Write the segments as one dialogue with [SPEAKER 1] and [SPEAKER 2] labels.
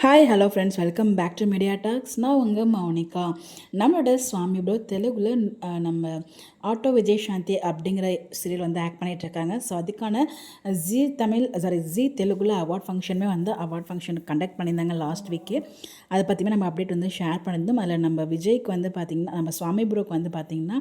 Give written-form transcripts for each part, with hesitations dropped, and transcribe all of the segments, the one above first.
[SPEAKER 1] Hi hello friends, welcome back to media talks. நான் உங்கள் மௌனிகா. நம்மளோட சுவாமி ப்ரோ தெலுங்குல நம்ம ஆட்டோ விஜய் சாந்தி அப்படிங்கிற சீரியல் வந்து ஆக்ட் பண்ணிகிட்டு இருக்காங்க. ஸோ அதுக்கான ஜி தெலுங்குல அவார்ட் ஃபங்க்ஷனுமே வந்து அவார்ட் ஃபங்க்ஷன் கண்டக்ட் பண்ணியிருந்தாங்க லாஸ்ட் வீக்கு. அதை பற்றியுமே நம்ம அப்டேட் வந்து ஷேர் பண்ணியிருந்தோம். அதில் நம்ம விஜய்க்கு வந்து பார்த்திங்கன்னா, நம்ம சுவாமி ப்ரோக்கு வந்து பார்த்திங்கன்னா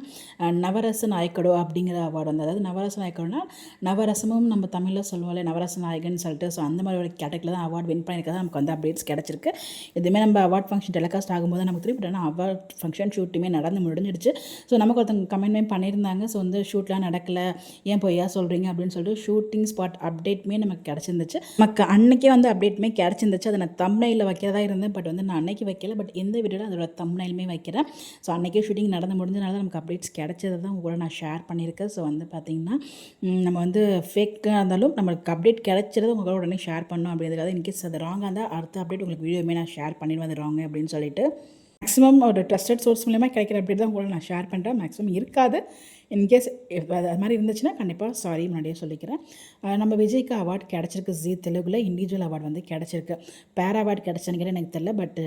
[SPEAKER 1] நவரச நாயக்கடோ அப்படிங்கிற அவார்டு வந்து, அதாவது நவரச நாயக்கடோனா நவரசமும் நம்ம தமிழில் சொல்லுவோம்ல நவரச நாயகன் சொல்லிட்டு, ஸோ அந்த மாதிரி ஒரு கேட்டகரியில் தான் அவார்டு வின் பண்ணியிருக்காங்க. நமக்கு வந்து அப்டேட்ஸ் கிடச்சிருக்கு. இதுவுமே நம்ம அவார்ட் ஃபங்க்ஷன் டெலிகாஸ்ட் ஆகும்போது நமக்கு தெரியும். பட் ஆனால் அவார்ட் ஃபங்க்ஷன் ஷூட்டுமே நடந்து முடிஞ்சிடுச்சு. ஸோ நமக்கு ஒருத்தவங்க கமெண்ட்மே பண்ணியிருந்தாங்க. ஸோ வந்து ஷூட்லாம் நடக்கலை, ஏன் பொய்யா சொல்கிறீங்க அப்படின்னு சொல்லிட்டு ஷூட்டிங் ஸ்பாட் அப்டேட்மே நமக்கு கிடச்சிருந்துச்சு. நமக்கு அன்றைக்கே வந்து அப்டேட்மே கிடச்சிருந்துச்சு. அதை நான் தம்ப்நெயிலில் வைக்கிறதா இருந்தேன். பட் வந்து நான் அன்னைக்கு வைக்கல. பட் இந்த வீடியோவில் அதோட தம்ப்நெயிலுமே வைக்கிறேன். ஸோ அன்றைக்கே ஷூட்டிங் நடந்து முடிஞ்சனால தான் நமக்கு அப்டேட்ஸ் கிடச்சதை தான் உங்களோட நான் ஷேர் பண்ணியிருக்கேன். ஸோ வந்து பார்த்திங்கன்னா நம்ம வந்து ஃபேக்காக இருந்தாலும் நம்மளுக்கு அப்டேட் கிடச்சிறது உங்களோட உடனே ஷேர் பண்ணணும் அப்படிங்கிறதுக்காக. இன்கேஸ் அது ராங்காக இருந்தால் அடுத்த அப்டேட் உங்களுக்கு வீடியோமே நான் ஷேர் பண்ணிடுவேன் அது ராங் அப்படின்னு சொல்லிட்டு. மேக்ஸிமம் ஒரு ட்ரஸ்டட் சோர்ஸ் மூலமாக கிடைக்கிற அப்டேட் தான் உங்களை நான் ஷேர் பண்ணுறேன். மேக்ஸிமம் இருக்காது. இன்கேஸ் அது மாதிரி இருந்துச்சுன்னா கண்டிப்பாக சாரி முன்னாடியே சொல்லிக்கிறேன். நம்ம விஜய்க்கு அவார்டு கிடச்சிருக்கு. ஜி தெலுங்குல இண்டிவிஜுவல் அவார்டு வந்து கிடச்சிருக்கு. பேர் அவார்டு கிடச்சான்னு எனக்கு தெரியல. பட்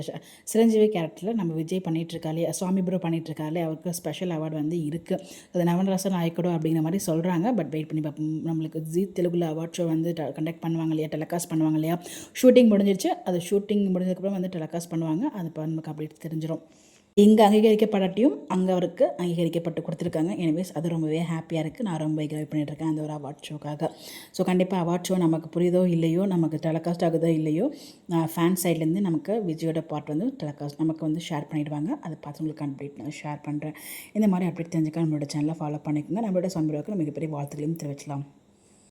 [SPEAKER 1] சிரஞ்சீவி கேரக்டரில் நம்ம விஜய் பண்ணிகிட்ருக்காலே, சுவாமி ப்ரோ பண்ணிகிட்ருக்காலே, அவருக்கு ஸ்பெஷல் அவார்டு வந்து இருக்குது. அது நவரச நாயக்கடோ அப்படிங்கிற மாதிரி சொல்கிறாங்க. பட் வெயிட் பண்ணி பார்ப்போம். நம்மளுக்கு ஜி தெலுங்குல அவார்ட் ஷோ வந்து கண்டக்ட் பண்ணுவாங்க இல்லையா, டெலிகாஸ்ட் பண்ணுவாங்க இல்லையா. ஷூட்டிங் முடிஞ்சிருச்சு. அது ஷூட்டிங் முடிஞ்சதுக்கப்புறம் வந்து டெலிகாஸ்ட் பண்ணுவாங்க. அது இப்போ நமக்கு அப்டேட் தெரிஞ்சிடும். இங்கே அங்கீகரிக்கப்படாட்டியும் அங்கே அவருக்கு அங்கீகரிக்கப்பட்டு கொடுத்துருக்காங்க. எனிவேஸ் அது ரொம்பவே ஹாப்பியாக இருக்குது. நான் ரொம்ப என்ஜாய் பண்ணிகிட்ருக்கேன் அந்த ஒரு அவார்ட் ஷோக்காக. ஸோ கண்டிப்பாக அவார்ட் ஷோ நமக்கு புரியுதோ இல்லையோ, நமக்கு டெலிகாஸ்ட் ஆகுதோ இல்லையோ, ஃபேன் சைட்லேருந்து நமக்கு விஜயோட பார்ட் வந்து டெலிகாஸ்ட் நமக்கு வந்து ஷேர் பண்ணிவிடுவாங்க. அதை பார்த்து உங்களுக்கு அப்டேட் நான் ஷேர் பண்ணுறேன். இந்த மாதிரி அப்டேட் தெரிஞ்சுக்க நம்மளோட சேனலை ஃபாலோ பண்ணிக்கோங்க. நம்மளோட சம்பளவுக்கு மிகப்பெரிய வாழ்த்துக்களையும் தெரிவிக்கலாம்.